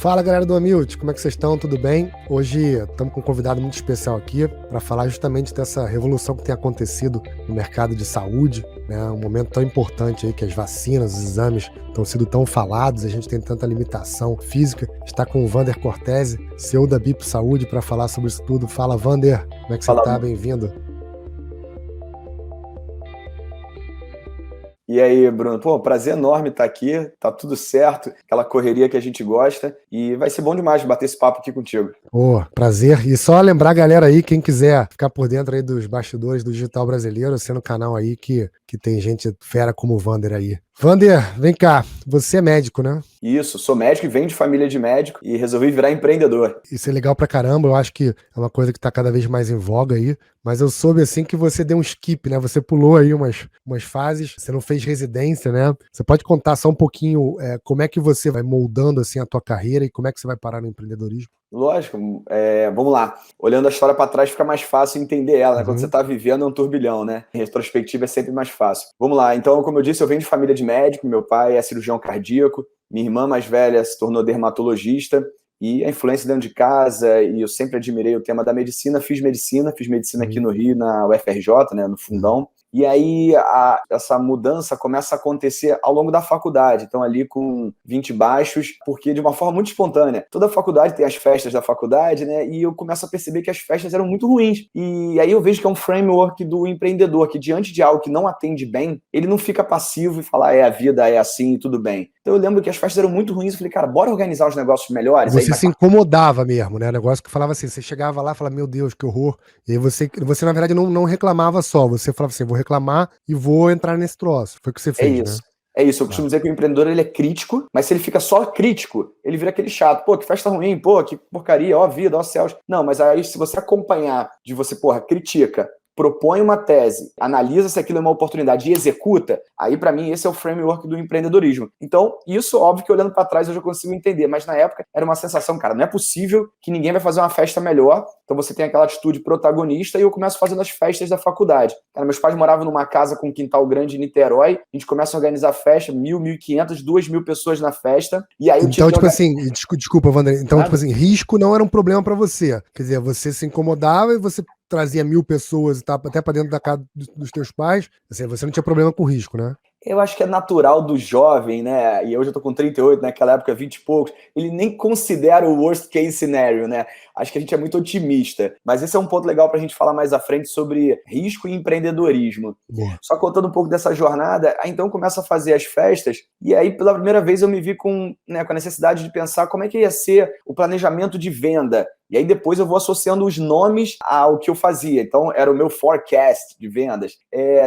Fala, galera do Amilt, como é que vocês estão? Tudo bem? Hoje estamos com um convidado muito especial aqui para falar justamente dessa revolução que tem acontecido no mercado de saúde, né? Um momento tão importante aí que as vacinas, os exames estão sendo tão falados, a gente tem tanta limitação física. Está com o Vander Cortese, CEO da BIP Saúde, para falar sobre isso tudo. Fala, Vander, como é que você está? Bem-vindo. E aí, Bruno? Pô, prazer enorme estar aqui, tá tudo certo, aquela correria que a gente gosta, e vai ser bom demais bater esse papo aqui contigo. Pô, prazer. E só lembrar a galera aí, quem quiser ficar por dentro aí dos bastidores do digital brasileiro, você no canal aí que tem gente fera como o Vander aí. Vander, vem cá, você é médico, né? Isso, sou médico e venho de família de médico e resolvi virar empreendedor. Isso é legal pra caramba, eu acho que é uma coisa que tá cada vez mais em voga aí, mas eu soube assim que você deu um skip, né? Você pulou aí umas fases, você não fez residência, né? Você pode contar só um pouquinho como é que você vai moldando assim a tua carreira e como é que você vai parar no empreendedorismo? Lógico, vamos lá. Olhando a história para trás fica mais fácil entender ela, né? Quando você está vivendo é um turbilhão, né? Em retrospectiva é sempre mais fácil. Vamos lá, então, como eu disse, eu venho de família de médico, meu pai é cirurgião cardíaco, minha irmã mais velha se tornou dermatologista, e a influência dentro de casa, e eu sempre admirei o tema da medicina, fiz medicina aqui no Rio, na UFRJ, né, no Fundão. E aí essa mudança começa a acontecer ao longo da faculdade, então ali com 20 baixos, porque de uma forma muito espontânea. Toda faculdade tem as festas da faculdade, né? E eu começo a perceber que as festas eram muito ruins. E aí eu vejo que é um framework do empreendedor, que diante de algo que não atende bem, ele não fica passivo e fala, a vida é assim e tudo bem. Então eu lembro que as festas eram muito ruins, eu falei, cara, bora organizar os negócios melhores. Você aí, se incomodava mesmo, né? O negócio que falava assim, você chegava lá e falava, meu Deus, que horror. E aí você na verdade, não reclamava só, você falava assim, vou reclamar e vou entrar nesse troço. Foi o que você fez, né? É isso, eu costumo dizer que o empreendedor ele é crítico, mas se ele fica só crítico, ele vira aquele chato. Pô, que festa ruim, pô, que porcaria, ó vida, ó céus. Não, mas aí se você acompanhar de você, critica, propõe uma tese, analisa se aquilo é uma oportunidade e executa, aí para mim esse é o framework do empreendedorismo. Então, isso óbvio que olhando para trás eu já consigo entender, mas na época era uma sensação, cara, não é possível que ninguém vai fazer uma festa melhor, então você tem aquela atitude protagonista e eu começo fazendo as festas da faculdade. Cara, meus pais moravam numa casa com um quintal grande em Niterói, a gente começa a organizar festa, 1.000, 1.500, 2.000 pessoas na festa, e aí então, tipo assim, desculpa, Wander, então, tipo assim, risco não era um problema para você, quer dizer, você se incomodava e você trazia 1.000 pessoas e tal, até para dentro da casa dos teus pais, assim, você não tinha problema com risco, né? Eu acho que é natural do jovem, né? E hoje eu tô com 38, naquela época 20 e poucos, ele nem considera o worst case scenario, né? Acho que a gente é muito otimista. Mas esse é um ponto legal pra gente falar mais à frente sobre risco e empreendedorismo. Boa. Só contando um pouco dessa jornada, aí então começa a fazer as festas, e aí pela primeira vez eu me vi com a necessidade de pensar como é que ia ser o planejamento de venda. E aí depois eu vou associando os nomes ao que eu fazia. Então era o meu forecast de vendas.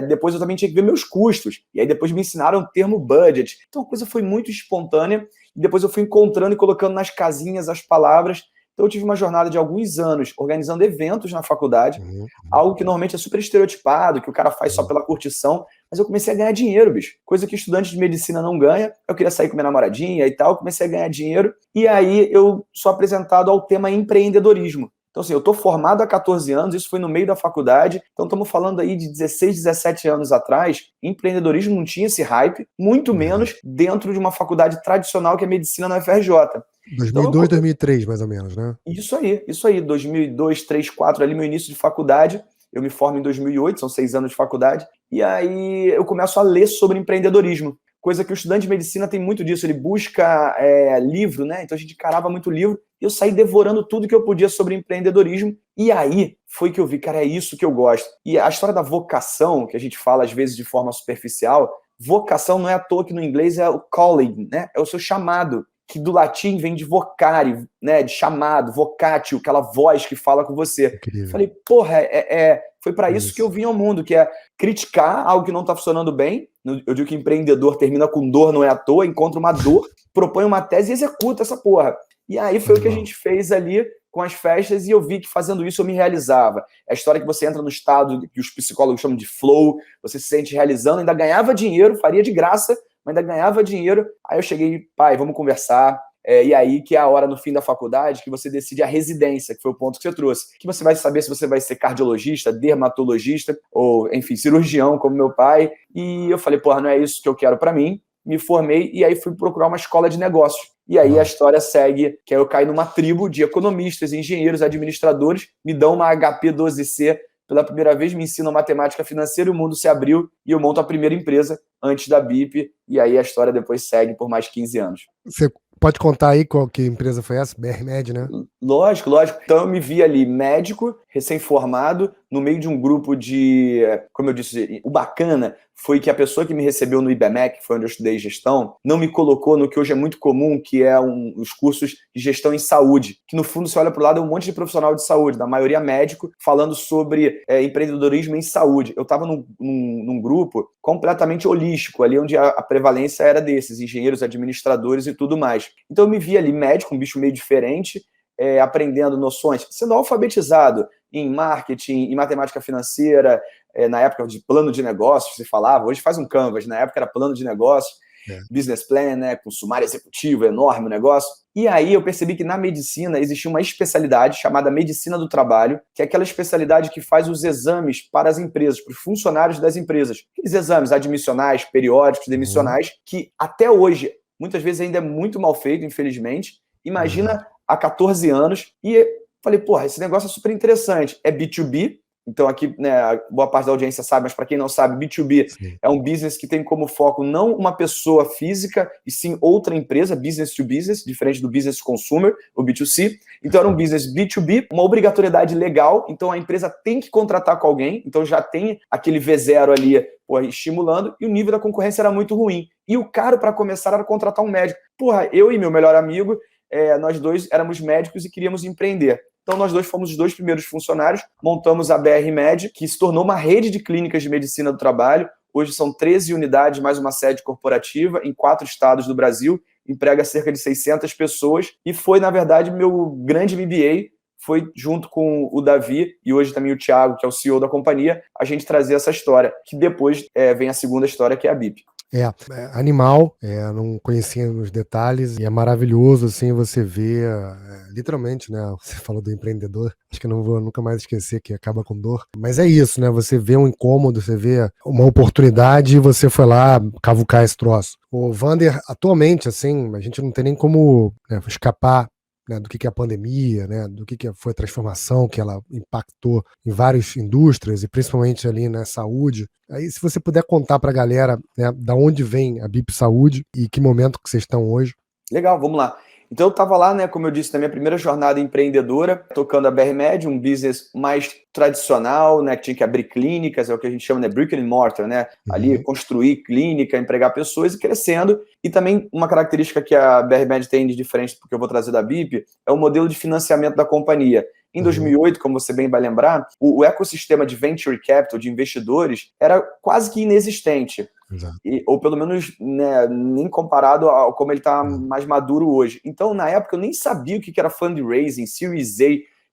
Depois eu também tinha que ver meus custos. E aí depois me ensinaram o termo budget. Então a coisa foi muito espontânea. E depois eu fui encontrando e colocando nas casinhas as palavras. Então eu tive uma jornada de alguns anos organizando eventos na faculdade. Algo que normalmente é super estereotipado, que o cara faz só pela curtição. Mas eu comecei a ganhar dinheiro, bicho. Coisa que estudante de medicina não ganha. Eu queria sair com minha namoradinha e tal. Comecei a ganhar dinheiro. E aí eu sou apresentado ao tema empreendedorismo. Então, assim, eu tô formado há 14 anos, isso foi no meio da faculdade. Então, estamos falando aí de 16, 17 anos atrás. Empreendedorismo não tinha esse hype, muito menos dentro de uma faculdade tradicional que é medicina na UFRJ. 2002, 2003, mais ou menos, né? Isso aí. 2002, 3, 4, ali meu início de faculdade. Eu me formo em 2008, são 6 anos de faculdade. E aí eu começo a ler sobre empreendedorismo. Coisa que o estudante de medicina tem muito disso, ele busca livro, né? Então a gente carava muito livro. E eu saí devorando tudo que eu podia sobre empreendedorismo. E aí foi que eu vi, cara, é isso que eu gosto. E a história da vocação, que a gente fala às vezes de forma superficial, vocação não é à toa que no inglês é o calling, né? É o seu chamado, que do latim vem de vocare, né, de chamado, vocatio, aquela voz que fala com você. Incrível. Falei, porra, foi para isso que eu vim ao mundo, que é criticar algo que não está funcionando bem. Eu digo que empreendedor termina com dor, não é à toa, encontra uma dor, propõe uma tese e executa essa porra. E aí foi o que a gente fez ali com as festas e eu vi que fazendo isso eu me realizava. É a história que você entra no estado que os psicólogos chamam de flow, você se sente realizando, ainda ganhava dinheiro, faria de graça, mas ainda ganhava dinheiro. Aí eu cheguei, pai, vamos conversar. E aí que é a hora no fim da faculdade que você decide a residência, que foi o ponto que você trouxe. Que você vai saber se você vai ser cardiologista, dermatologista ou, enfim, cirurgião como meu pai. E eu falei, porra, não é isso que eu quero para mim. me formei e aí fui procurar uma escola de negócios. E aí a história segue, que aí eu caí numa tribo de economistas, engenheiros, administradores, me dão uma HP 12C pela primeira vez, me ensinam matemática financeira, o mundo se abriu e eu monto a primeira empresa antes da BIP, e aí a história depois segue por mais 15 anos. Você pode contar aí qual que empresa foi essa? BR-Med, né? Lógico. Então eu me vi ali médico, recém-formado, no meio de um grupo de, como eu disse, o bacana foi que a pessoa que me recebeu no IBMEC, que foi onde eu estudei gestão, não me colocou no que hoje é muito comum, que é os cursos de gestão em saúde, que no fundo você olha para o lado, é um monte de profissional de saúde, da maioria médico, falando sobre empreendedorismo em saúde. Eu estava num grupo completamente holístico, ali onde a prevalência era desses, engenheiros, administradores e tudo mais. Então eu me vi ali médico, um bicho meio diferente, aprendendo noções, sendo alfabetizado em marketing, em matemática financeira, na época de plano de negócios, se falava, hoje faz um Canvas, na época era plano de negócios, business plan, né, com sumário executivo, enorme o negócio. E aí eu percebi que na medicina existia uma especialidade chamada medicina do trabalho, que é aquela especialidade que faz os exames para as empresas, para os funcionários das empresas. Aqueles exames admissionais, periódicos, demissionais, que até hoje, muitas vezes ainda é muito mal feito, infelizmente. Imagina há 14 anos, e falei, porra, esse negócio é super interessante. É B2B, então aqui, né, a boa parte da audiência sabe, mas para quem não sabe, B2B é um business que tem como foco não uma pessoa física, e sim outra empresa, business to business, diferente do business to consumer, o B2C. Então era um business B2B, uma obrigatoriedade legal, então a empresa tem que contratar com alguém, então já tem aquele V0 ali, porra, estimulando, e o nível da concorrência era muito ruim. E o caro para começar era contratar um médico. Porra, eu e meu melhor amigo, nós dois éramos médicos e queríamos empreender. Então, nós dois fomos os dois primeiros funcionários, montamos a BR-Med, que se tornou uma rede de clínicas de medicina do trabalho. Hoje são 13 unidades, mais uma sede corporativa, em 4 estados do Brasil, emprega cerca de 600 pessoas, e foi, na verdade, meu grande MBA, foi junto com o Davi, e hoje também o Thiago, que é o CEO da companhia, a gente trazer essa história, que depois vem a segunda história, que é a BIP. Animal, não conhecia nos detalhes, e é maravilhoso, assim, você ver, literalmente, né, você falou do empreendedor, acho que eu não vou nunca mais esquecer que acaba com dor, mas é isso, né, você vê um incômodo, você vê uma oportunidade e você foi lá cavucar esse troço. O Vander, atualmente, assim, a gente não tem nem como, né, escapar, né, do que é a pandemia, né, do que foi a transformação que ela impactou em várias indústrias e principalmente ali na saúde. Aí, se você puder contar para a galera, né, da onde vem a BIP Saúde e que momento que vocês estão hoje. Legal, vamos lá. Então eu estava lá, né, como eu disse, na minha primeira jornada empreendedora, tocando a BR-Med, um business mais tradicional, né, que tinha que abrir clínicas, é o que a gente chama de brick and mortar, né, ali construir clínica, empregar pessoas e crescendo. E também uma característica que a BR-Med tem de diferente, porque eu vou trazer da BIP, é o modelo de financiamento da companhia. Em 2008, como você bem vai lembrar, o ecossistema de venture capital, de investidores, era quase que inexistente. Ou pelo menos, né, nem comparado ao como ele está mais maduro hoje. Então, na época, eu nem sabia o que era fundraising, Series A.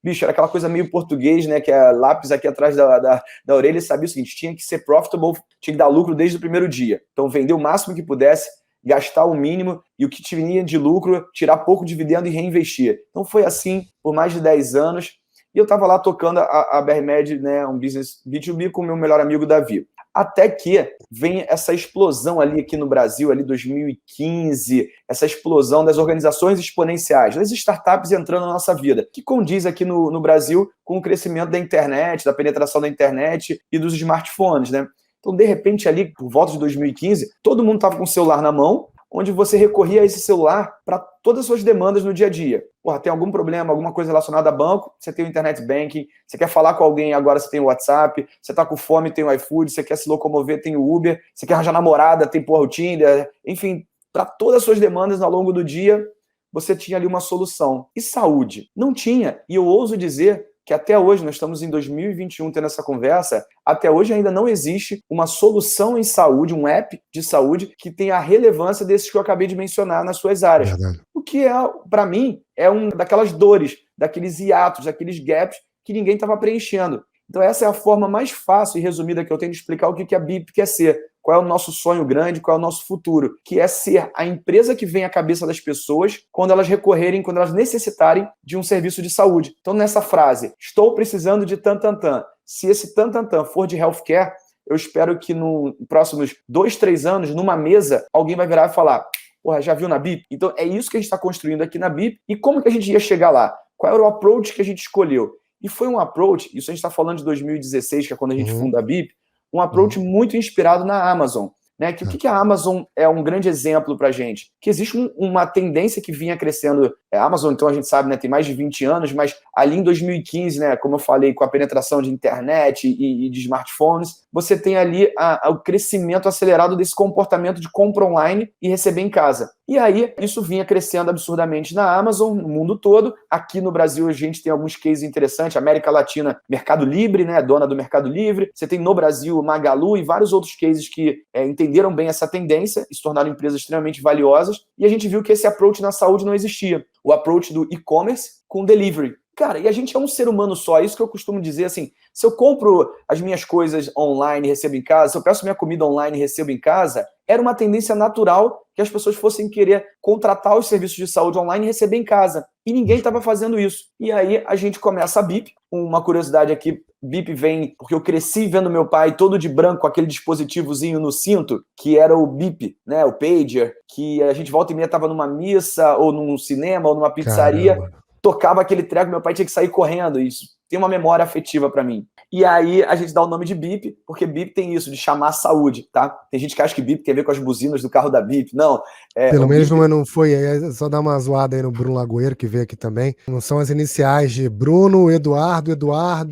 Bicho, era aquela coisa meio português, né, que é lápis aqui atrás da orelha, e sabia o seguinte, tinha que ser profitable, tinha que dar lucro desde o primeiro dia. Então, vender o máximo que pudesse, gastar o mínimo e o que tinha de lucro, tirar pouco dividendo e reinvestir. Então, foi assim por mais de 10 anos. E eu estava lá tocando a BR-Med, né, um business B2B com o meu melhor amigo Davi. Até que vem essa explosão ali aqui no Brasil, ali 2015, essa explosão das organizações exponenciais, das startups entrando na nossa vida, que condiz aqui no Brasil com o crescimento da internet, da penetração da internet e dos smartphones, né? Então, de repente, ali, por volta de 2015, todo mundo estava com o celular na mão, onde você recorria a esse celular para todas as suas demandas no dia a dia. Porra, tem algum problema, alguma coisa relacionada a banco, você tem o internet banking, você quer falar com alguém, agora você tem o WhatsApp, você está com fome, tem o iFood, você quer se locomover, tem o Uber, você quer arranjar namorada, tem porra, o Tinder, enfim, para todas as suas demandas ao longo do dia, você tinha ali uma solução. E saúde? Não tinha, e eu ouso dizer que até hoje, nós estamos em 2021 tendo essa conversa, até hoje ainda não existe uma solução em saúde, um app de saúde que tenha a relevância desses que eu acabei de mencionar nas suas áreas. O que, para mim, é um daquelas dores, daqueles hiatos, daqueles gaps que ninguém estava preenchendo. Então essa é a forma mais fácil e resumida que eu tenho de explicar o que a BIP quer ser. Qual é o nosso sonho grande, qual é o nosso futuro, que é ser a empresa que vem à cabeça das pessoas quando elas recorrerem, quando elas necessitarem de um serviço de saúde. Então, nessa frase, estou precisando de tan-tan-tan. Se esse tan-tan-tan for de healthcare, eu espero que nos próximos 2, 3 anos, numa mesa, alguém vai virar e falar, porra, já viu na BIP? Então é isso que a gente está construindo aqui na BIP. E como que a gente ia chegar lá? Qual era o approach que a gente escolheu? E foi um approach, isso a gente está falando de 2016, que é quando a gente funda a BIP, um approach muito inspirado na Amazon. Né? Que o que a Amazon é um grande exemplo para a gente? Que existe uma tendência que vinha crescendo. A Amazon, então, a gente sabe, né, tem mais de 20 anos, mas ali em 2015, né, como eu falei, com a penetração de internet e de smartphones, você tem ali o crescimento acelerado desse comportamento de compra online e receber em casa. E aí, isso vinha crescendo absurdamente na Amazon, no mundo todo. Aqui no Brasil, a gente tem alguns cases interessantes. América Latina, Mercado Livre, né, dona do Mercado Livre. Você tem no Brasil Magalu e vários outros cases que entenderam bem essa tendência e se tornaram empresas extremamente valiosas. E a gente viu que esse approach na saúde não existia. O approach do e-commerce com delivery. Cara, e a gente é um ser humano só, é isso que eu costumo dizer, assim, se eu compro as minhas coisas online e recebo em casa, se eu peço minha comida online e recebo em casa, era uma tendência natural que as pessoas fossem querer contratar os serviços de saúde online e receber em casa. E ninguém estava fazendo isso. E aí a gente começa a BIP, uma curiosidade aqui, BIP vem porque eu cresci vendo meu pai todo de branco com aquele dispositivozinho no cinto, que era o BIP, né, o pager, que a gente volta e meia estava numa missa, ou num cinema, ou numa pizzaria, tocava aquele treco, meu pai tinha que sair correndo, isso tem uma memória afetiva para mim. E aí a gente dá o nome de BIP, porque BIP tem isso, de chamar saúde, tá? Tem gente que acha que BIP tem a ver com as buzinas do carro da BIP, não. Pelo menos não foi, é só dar uma zoada aí no Bruno Lagoeiro, que veio aqui também. Não são as iniciais de Bruno, Eduardo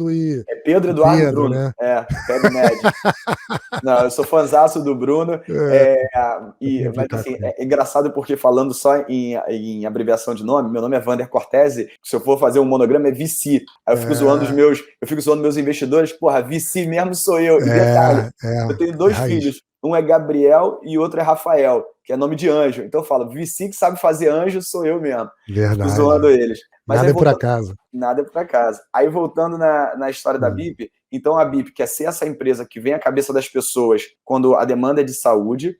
e... É Pedro, Eduardo, Pedro, Bruno. né? Pedro Médio. Não, eu sou fãzaço do Bruno. Mas assim, é engraçado porque falando só em abreviação de nome, meu nome é Vander Cortese, se eu for fazer um monograma é VC. Aí eu fico zoando meus investidores, porra, VC mesmo sou eu. E detalhe, eu tenho 2 filhos, um é Gabriel e outro é Rafael, que é nome de anjo. Então eu falo, VC que sabe fazer anjo sou eu mesmo. Verdade. Fico zoando eles. Mas nada é por acaso. Nada é por acaso. Aí voltando na história da BIP, então a BIP quer ser essa empresa que vem à cabeça das pessoas quando a demanda é de saúde,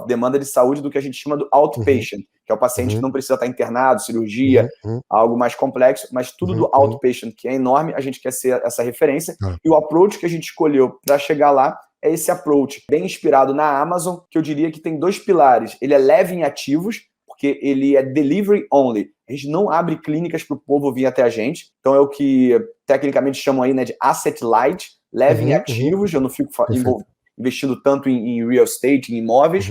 demanda de saúde do que a gente chama do outpatient, que é o paciente que não precisa estar internado, cirurgia, algo mais complexo, mas tudo do outpatient, que é enorme, a gente quer ser essa referência. E o approach que a gente escolheu para chegar lá é esse approach, bem inspirado na Amazon, que eu diria que tem 2 pilares. Ele é leve em ativos, porque ele é delivery only. A gente não abre clínicas para o povo vir até a gente. Então é o que tecnicamente chamam aí, né, de asset light, leve em ativos, eu não fico investindo tanto em real estate, em imóveis,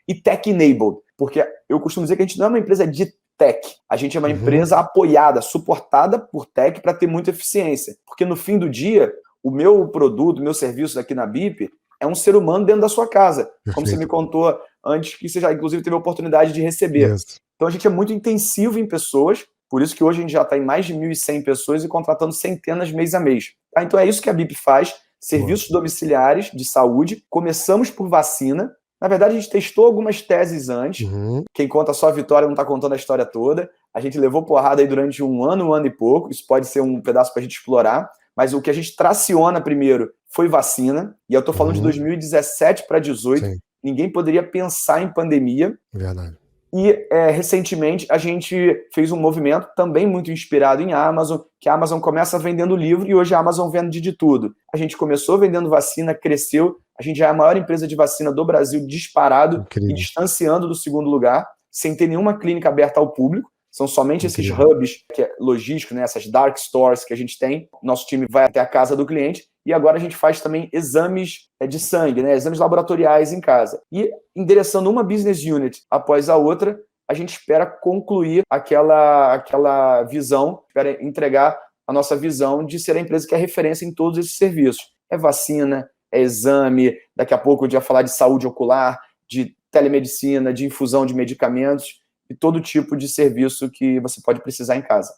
e tech enabled, porque eu costumo dizer que a gente não é uma empresa de tech, a gente é uma empresa apoiada, suportada por tech para ter muita eficiência, porque no fim do dia, o meu produto, o meu serviço aqui na BIP é um ser humano dentro da sua casa, como você me contou antes, que você já inclusive teve a oportunidade de receber. Então a gente é muito intensivo em pessoas, por isso que hoje a gente já está em mais de 1.100 pessoas e contratando centenas mês a mês. Então é isso que a BIP faz, serviços domiciliares de saúde. Começamos por vacina. Na verdade, a gente testou algumas teses antes. Quem conta só a vitória não está contando a história toda. A gente levou porrada aí durante um ano e pouco. Isso pode ser um pedaço para a gente explorar. Mas o que a gente traciona primeiro foi vacina. E eu estou falando de 2017 para 2018. Ninguém poderia pensar em pandemia. Verdade. E recentemente a gente fez um movimento também muito inspirado em Amazon, que a Amazon começa vendendo livro e hoje a Amazon vende de tudo. A gente começou vendendo vacina, cresceu, a gente já é a maior empresa de vacina do Brasil disparado e distanciando do 2º lugar, sem ter nenhuma clínica aberta ao público. São somente esses hubs, que é logístico, né, essas dark stores que a gente tem. Nosso time vai até a casa do cliente e agora a gente faz também exames de sangue, né, exames laboratoriais em casa. E endereçando uma business unit após a outra, a gente espera concluir aquela visão, espera entregar a nossa visão de ser a empresa que é referência em todos esses serviços. É vacina, é exame, daqui a pouco eu já falar de saúde ocular, de telemedicina, de infusão de medicamentos, e todo tipo de serviço que você pode precisar em casa.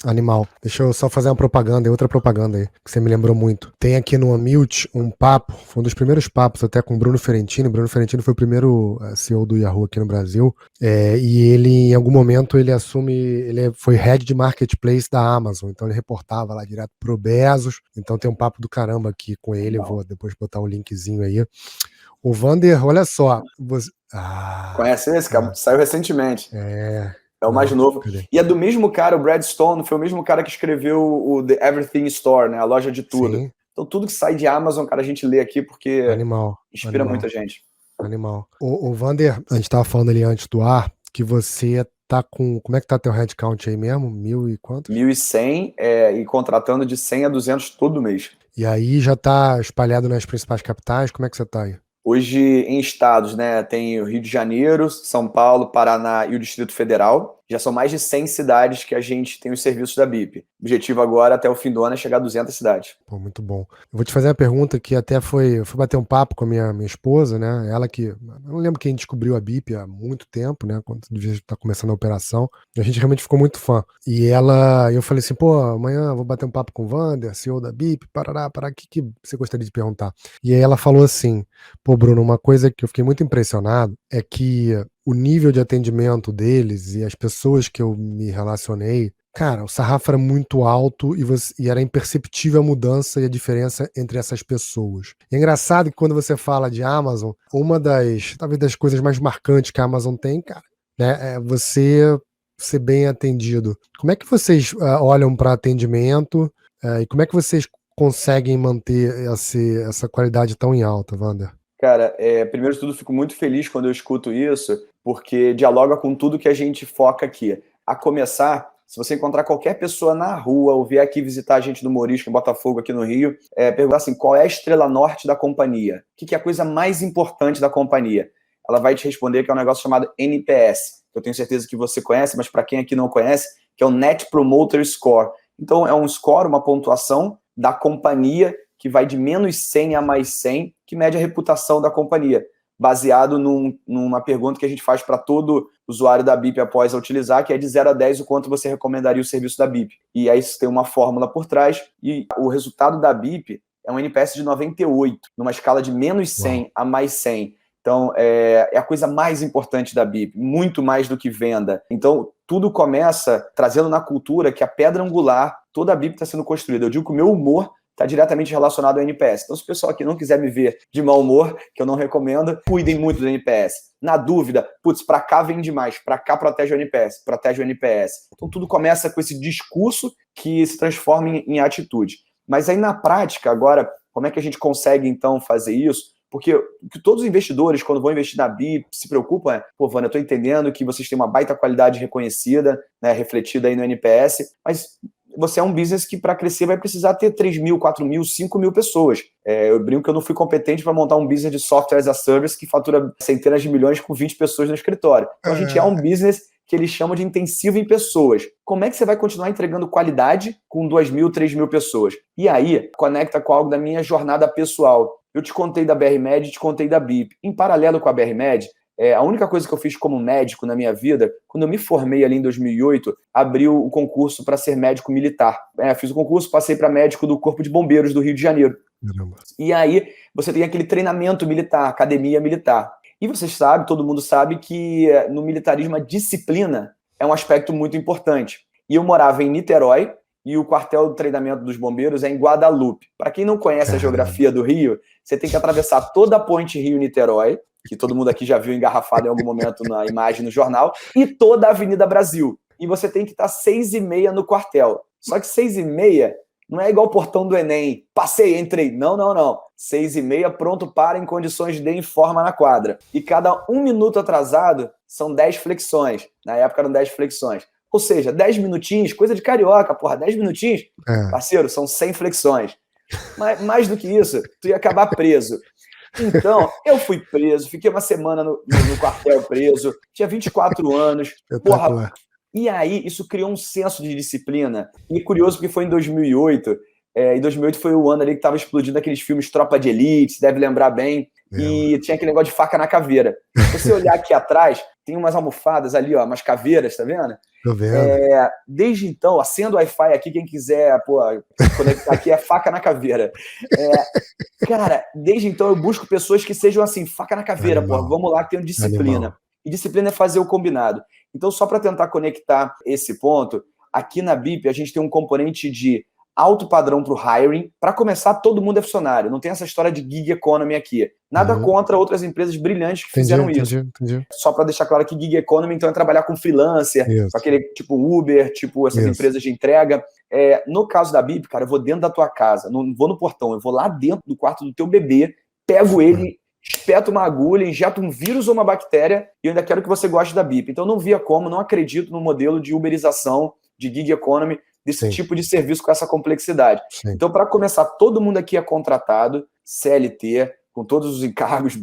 Animal. Deixa eu só fazer uma propaganda, outra propaganda aí, que você me lembrou muito. Tem aqui no Unmute um papo, foi um dos primeiros papos até com o Bruno Ferentini. O Bruno Ferentini foi o primeiro CEO do Yahoo aqui no Brasil, e ele, em algum momento, ele foi head de marketplace da Amazon, então ele reportava lá direto pro Bezos. Então tem um papo do caramba aqui com ele, eu vou depois botar um linkzinho aí. O Vander, olha só. Conhece esse, cara? Saiu recentemente. É o mais novo. E é do mesmo cara, o Brad Stone, foi o mesmo cara que escreveu o The Everything Store, né? A loja de tudo. Então, tudo que sai de Amazon, cara, a gente lê aqui porque Animal. inspira muita gente. Animal. O Vander, a gente tava falando ali antes do ar que você tá com... Como é que tá teu headcount aí mesmo? 1.000 e quantos? 1.100 e contratando de 100 a 200 todo mês. E aí já tá espalhado nas principais capitais? Como é que você tá aí? Hoje, em estados, né, tem o Rio de Janeiro, São Paulo, Paraná e o Distrito Federal. Já são mais de 100 cidades que a gente tem os serviços da BIP. O objetivo agora, até o fim do ano, é chegar a 200 cidades. Pô, muito bom. Eu vou te fazer uma pergunta que até eu fui bater um papo com a minha esposa, né? Ela que... Eu não lembro quem descobriu a BIP há muito tempo, né? Quando devia estar começando a operação. A gente realmente ficou muito fã. E eu falei assim, pô, amanhã eu vou bater um papo com o Vander, CEO da BIP, parará, o que você gostaria de perguntar? E aí ela falou assim, pô, Bruno, uma coisa que eu fiquei muito impressionado é que o nível de atendimento deles e as pessoas que eu me relacionei, cara, o sarrafo era muito alto e era imperceptível a mudança e a diferença entre essas pessoas. E é engraçado que quando você fala de Amazon, talvez das coisas mais marcantes que a Amazon tem, cara, né, é você ser bem atendido. Como é que vocês olham para atendimento e como é que vocês conseguem manter essa qualidade tão em alta, Wander? Cara, primeiro de tudo, fico muito feliz quando eu escuto isso, porque dialoga com tudo que a gente foca aqui. A começar, se você encontrar qualquer pessoa na rua ou vier aqui visitar a gente no Morisco, em Botafogo, aqui no Rio, perguntar assim, qual é a estrela norte da companhia? O que é a coisa mais importante da companhia? Ela vai te responder que é um negócio chamado NPS, que eu tenho certeza que você conhece, mas para quem aqui não conhece, que é o Net Promoter Score. Então, é um score, uma pontuação da companhia que vai de menos 100 a mais 100, que mede a reputação da companhia, baseado numa pergunta que a gente faz para todo usuário da BIP após a utilizar, que é de 0 a 10 o quanto você recomendaria o serviço da BIP. E aí você tem uma fórmula por trás, e o resultado da BIP é um NPS de 98, numa escala de menos 100 a mais 100. Então, é a coisa mais importante da BIP, muito mais do que venda. Então, tudo começa trazendo na cultura que a pedra angular, toda a BIP está sendo construída. Eu digo que o meu humor está diretamente relacionado ao NPS. Então, se o pessoal aqui não quiser me ver de mau humor, que eu não recomendo, cuidem muito do NPS. Na dúvida, para cá vende mais, para cá protege o NPS, protege o NPS. Então, tudo começa com esse discurso que se transforma em atitude. Mas aí, na prática, agora, como é que a gente consegue, então, fazer isso? Porque o que todos os investidores, quando vão investir na BIP, se preocupam é, pô, Vânia, eu estou entendendo que vocês têm uma baita qualidade reconhecida, né, refletida aí no NPS, mas você é um business que, para crescer, vai precisar ter 3 mil, 4 mil, 5 mil pessoas. Eu brinco que eu não fui competente para montar um business de software as a service que fatura centenas de milhões com 20 pessoas no escritório. Então, a gente é um business que eles chamam de intensivo em pessoas. Como é que você vai continuar entregando qualidade com 2 mil, 3 mil pessoas? E aí, conecta com algo da minha jornada pessoal. Eu te contei da BRMed e te contei da BIP. Em paralelo com a BRMed, a única coisa que eu fiz como médico na minha vida, quando eu me formei ali em 2008, abri o concurso para ser médico militar. Fiz o concurso, passei para médico do Corpo de Bombeiros do Rio de Janeiro. Caramba. E aí você tem aquele treinamento militar, academia militar. E você sabe, todo mundo sabe que no militarismo a disciplina é um aspecto muito importante. E eu morava em Niterói, e o quartel do treinamento dos bombeiros é em Guadalupe. Para quem não conhece a geografia do Rio, você tem que atravessar toda a ponte Rio-Niterói, que todo mundo aqui já viu engarrafado em algum momento na imagem no jornal, e toda a Avenida Brasil. E você tem que estar 6h30 no quartel. Só que 6h30 não é igual o portão do Enem. Passei, entrei. Não, não, não. 6h30, pronto para, em condições de informa na quadra. E cada 1 minuto atrasado são 10 flexões. Na época eram 10 flexões. Ou seja, 10 minutinhos, coisa de carioca, porra, 10 minutinhos, parceiro, são 100 flexões. Mas, mais do que isso, tu ia acabar preso. Então, eu fui preso, fiquei uma semana no quartel preso, tinha 24 anos, porra. E aí, isso criou um senso de disciplina. E curioso porque foi em 2008, em 2008 foi o ano ali que estava explodindo aqueles filmes Tropa de Elite, você deve lembrar bem, e tinha aquele negócio de faca na caveira. Se você olhar aqui atrás, tem umas almofadas ali, ó, umas caveiras, tá vendo? Tô vendo. Desde então, acendo o Wi-Fi aqui, quem quiser conectar aqui, é faca na caveira. Cara, desde então eu busco pessoas que sejam assim, faca na caveira, pô, vamos lá, que tenham disciplina. Animal. E disciplina é fazer o combinado. Então, só para tentar conectar esse ponto, aqui na BIP a gente tem um componente de alto padrão para o hiring. Para começar, todo mundo é funcionário. Não tem essa história de gig economy aqui. Nada contra outras empresas brilhantes que fizeram isso. Entendi. Só para deixar claro que gig economy, então, é trabalhar com freelancer, com aquele tipo Uber, tipo essas empresas de entrega. No caso da BIP, cara, eu vou dentro da tua casa, não vou no portão, eu vou lá dentro do quarto do teu bebê, pego ele, espeto uma agulha, injeto um vírus ou uma bactéria e eu ainda quero que você goste da BIP. Então, não via como, não acredito no modelo de uberização, de gig economy, desse tipo de serviço com essa complexidade. Então, para começar, todo mundo aqui é contratado, CLT, com todos os encargos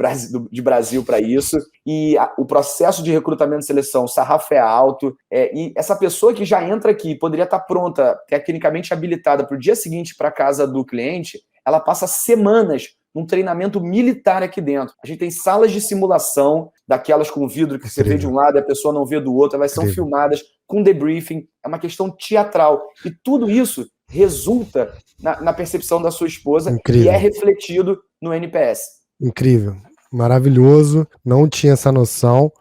de Brasil para isso, e o processo de recrutamento e seleção, o sarrafo é alto, e essa pessoa que já entra aqui, poderia estar pronta, tecnicamente habilitada para o dia seguinte para a casa do cliente, ela passa semanas num treinamento militar aqui dentro. A gente tem salas de simulação, daquelas com vidro que você vê de um lado e a pessoa não vê do outro, elas são filmadas com debriefing, é uma questão teatral, e tudo isso resulta na percepção da sua esposa e é refletido no NPS. Incrível, maravilhoso, não tinha essa noção.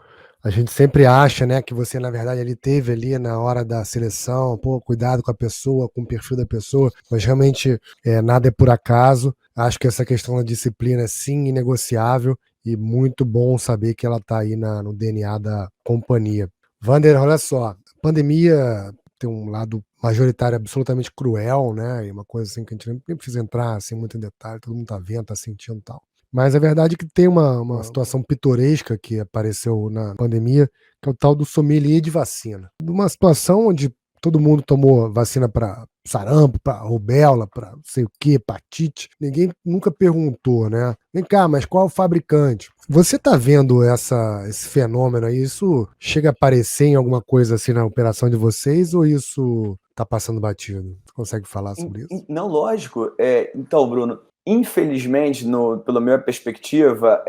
A gente sempre acha, né, que você, na verdade, ele teve ali na hora da seleção, cuidado com a pessoa, com o perfil da pessoa, mas realmente nada é por acaso. Acho que essa questão da disciplina é sim inegociável e muito bom saber que ela está aí no DNA da companhia. Wander, olha só, a pandemia tem um lado majoritário absolutamente cruel, né? E uma coisa assim que a gente nem precisa entrar assim, muito em detalhe, todo mundo tá vendo, tá sentindo e tal. Mas a verdade é que tem uma situação pitoresca que apareceu na pandemia, que é o tal do sommelier de vacina. Uma situação onde todo mundo tomou vacina para sarampo, para rubéola, para não sei o que, hepatite. Ninguém nunca perguntou, né? Vem cá, mas qual é o fabricante? Você tá vendo esse fenômeno aí? Isso chega a aparecer em alguma coisa assim na operação de vocês ou isso tá passando batido? Você consegue falar sobre isso? Não, lógico. Então, Bruno, infelizmente, pela minha perspectiva,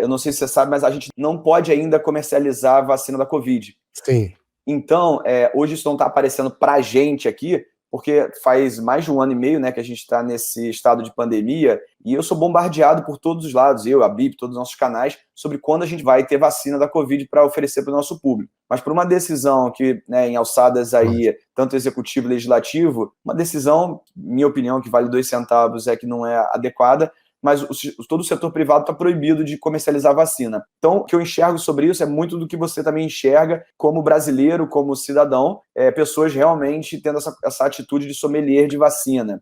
eu não sei se você sabe, mas a gente não pode ainda comercializar a vacina da Covid. Sim. Então, hoje isso não está aparecendo para a gente aqui, porque faz mais de 1 ano e meio, né, que a gente está nesse estado de pandemia, e eu sou bombardeado por todos os lados, eu, a BIP, todos os nossos canais, sobre quando a gente vai ter vacina da Covid para oferecer para o nosso público. Mas por uma decisão que, né, em alçadas aí, tanto executivo e legislativo, uma decisão, minha opinião, que vale 2 centavos, é que não é adequada, mas todo o setor privado está proibido de comercializar vacina. Então, o que eu enxergo sobre isso é muito do que você também enxerga como brasileiro, como cidadão, pessoas realmente tendo essa atitude de sommelier de vacina.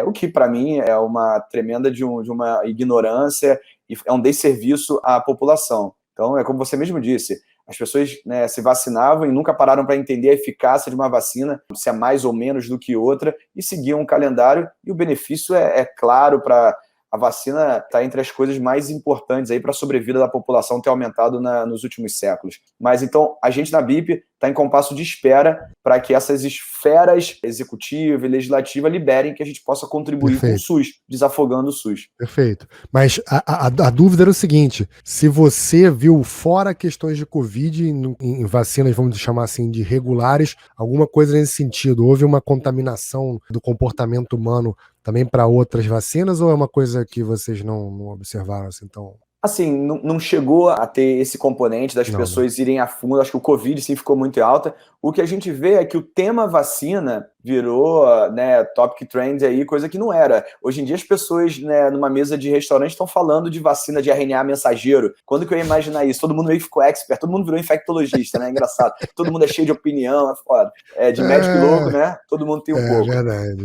O que, para mim, é uma tremenda de uma ignorância e é um desserviço à população. Então, é como você mesmo disse, as pessoas, né, se vacinavam e nunca pararam para entender a eficácia de uma vacina, se é mais ou menos do que outra, e seguiam um calendário, e o benefício é claro para... A vacina está entre as coisas mais importantes aí para a sobrevida da população ter aumentado nos últimos séculos. Mas então a gente na BIP está em compasso de espera para que essas esferas executiva e legislativa liberem que a gente possa contribuir com o SUS, desafogando o SUS. Perfeito. Mas a dúvida era o seguinte: se você viu, fora questões de Covid, em vacinas, vamos chamar assim, de regulares, alguma coisa nesse sentido, houve uma contaminação do comportamento humano também para outras vacinas, ou é uma coisa que vocês não observaram assim tão... Assim, não chegou a ter esse componente das pessoas irem a fundo. Acho que o Covid sim ficou muito alta. O que a gente vê é que o tema vacina virou, né, topic trend aí, coisa que não era. Hoje em dia as pessoas, né, numa mesa de restaurante estão falando de vacina de RNA mensageiro. Quando que eu ia imaginar isso? Todo mundo meio que ficou expert, todo mundo virou infectologista, né? Engraçado. Todo mundo é cheio de opinião, é foda. De médico louco, né? Todo mundo tem um pouco. Verdade.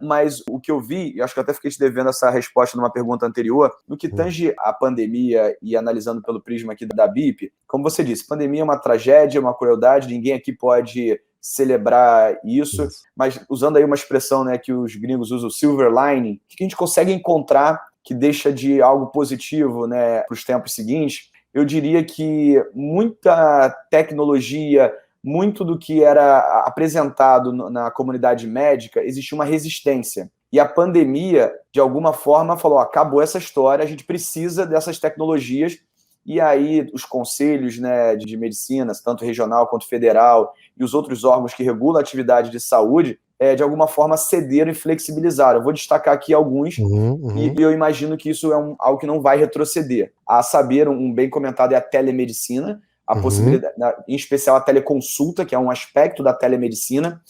Mas o que eu vi, e acho que eu até fiquei te devendo essa resposta numa pergunta anterior, no que tange a pandemia e analisando pelo prisma aqui da BIP, como você disse, pandemia é uma tragédia, uma crueldade, ninguém aqui pode celebrar isso, mas usando aí uma expressão, né, que os gringos usam, silver lining, o que a gente consegue encontrar que deixa de algo positivo, né, para os tempos seguintes? Eu diria que muita tecnologia, muito do que era apresentado na comunidade médica, existia uma resistência. E a pandemia, de alguma forma, falou, acabou essa história, a gente precisa dessas tecnologias. E aí os conselhos, né, de medicina, tanto regional quanto federal, e os outros órgãos que regulam a atividade de saúde, de alguma forma cederam e flexibilizaram. Eu vou destacar aqui alguns, e eu imagino que isso é algo que não vai retroceder. A saber, um bem comentado é a telemedicina, a possibilidade, em especial a teleconsulta, que é um aspecto da telemedicina,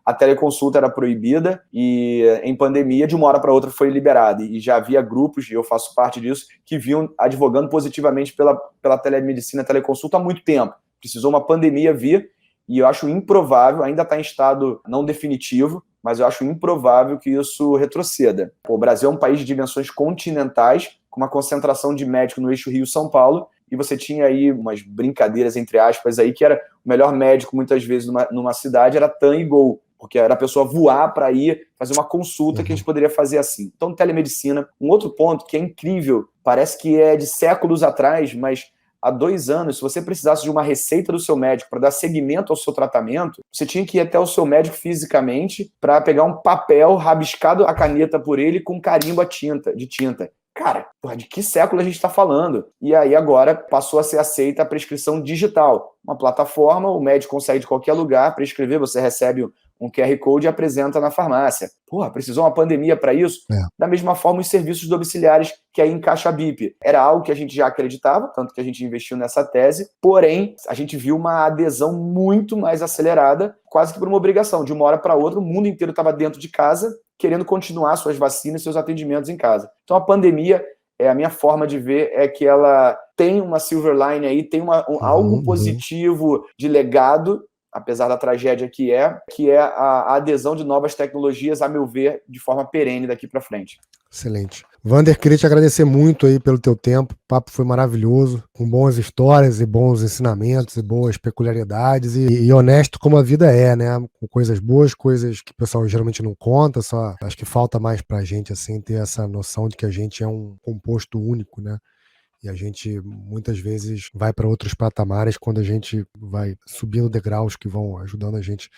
a teleconsulta era proibida e em pandemia, de uma hora para outra, foi liberada. E já havia grupos, e eu faço parte disso, que vinham advogando positivamente pela telemedicina, teleconsulta há muito tempo. Precisou uma pandemia vir e eu acho improvável, ainda está em estado não definitivo, mas eu acho improvável que isso retroceda. O Brasil é um país de dimensões continentais, com uma concentração de médico no eixo Rio-São Paulo, e você tinha aí umas brincadeiras, entre aspas, aí, que era o melhor médico, muitas vezes, numa cidade, era TAM e GO, porque era a pessoa voar para ir fazer uma consulta que a gente poderia fazer assim. Então, telemedicina. Um outro ponto que é incrível, parece que é de séculos atrás, mas há 2 anos, se você precisasse de uma receita do seu médico para dar seguimento ao seu tratamento, você tinha que ir até o seu médico fisicamente para pegar um papel rabiscado a caneta por ele com carimbo de tinta. Cara, porra, de que século a gente está falando? E aí agora passou a ser aceita a prescrição digital. Uma plataforma, o médico consegue de qualquer lugar prescrever, você recebe um QR Code e apresenta na farmácia. Porra, precisou uma pandemia para isso? Da mesma forma, os serviços domiciliares, que aí encaixa a BIP. Era algo que a gente já acreditava, tanto que a gente investiu nessa tese, porém, a gente viu uma adesão muito mais acelerada, quase que por uma obrigação. De uma hora para outra, o mundo inteiro estava dentro de casa, querendo continuar suas vacinas, seus atendimentos em casa. Então, a pandemia, a minha forma de ver é que ela tem uma silver line aí, tem algo positivo de legado, apesar da tragédia que é a adesão de novas tecnologias, a meu ver, de forma perene daqui para frente. Excelente. Wander, queria te agradecer muito aí pelo teu tempo. O papo foi maravilhoso, com boas histórias e bons ensinamentos e boas peculiaridades e honesto como a vida é, né? Com coisas boas, coisas que o pessoal geralmente não conta, só acho que falta mais pra gente, assim, ter essa noção de que a gente é um composto único, né? E a gente muitas vezes vai para outros patamares quando a gente vai subindo degraus que vão ajudando a gente.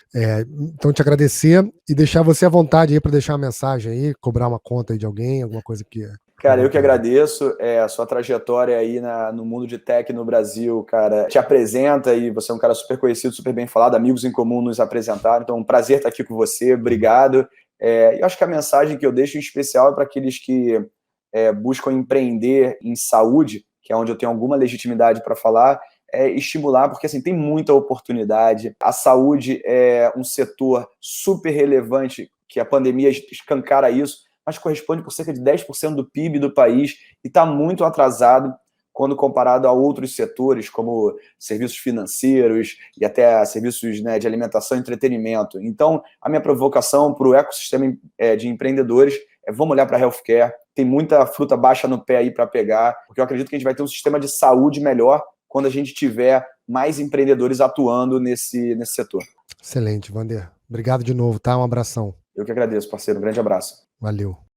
Então, te agradecer e deixar você à vontade aí para deixar uma mensagem aí, cobrar uma conta aí de alguém, alguma coisa que... Cara, eu que agradeço a sua trajetória aí no mundo de tech no Brasil, cara, te apresenta e você é um cara super conhecido, super bem falado, amigos em comum nos apresentaram, então é um prazer estar aqui com você, obrigado. Eu acho que a mensagem que eu deixo em especial é para aqueles que buscam empreender em saúde, que é onde eu tenho alguma legitimidade para falar, estimular, porque assim, tem muita oportunidade. A saúde é um setor super relevante, que a pandemia escancara isso, mas corresponde por cerca de 10% do PIB do país e está muito atrasado quando comparado a outros setores, como serviços financeiros e até serviços, né, de alimentação e entretenimento. Então, a minha provocação para o ecossistema de empreendedores vamos olhar para a healthcare, tem muita fruta baixa no pé aí para pegar, porque eu acredito que a gente vai ter um sistema de saúde melhor quando a gente tiver mais empreendedores atuando nesse setor. Excelente, Wander. Obrigado de novo, tá? Um abração. Eu que agradeço, parceiro. Um grande abraço. Valeu.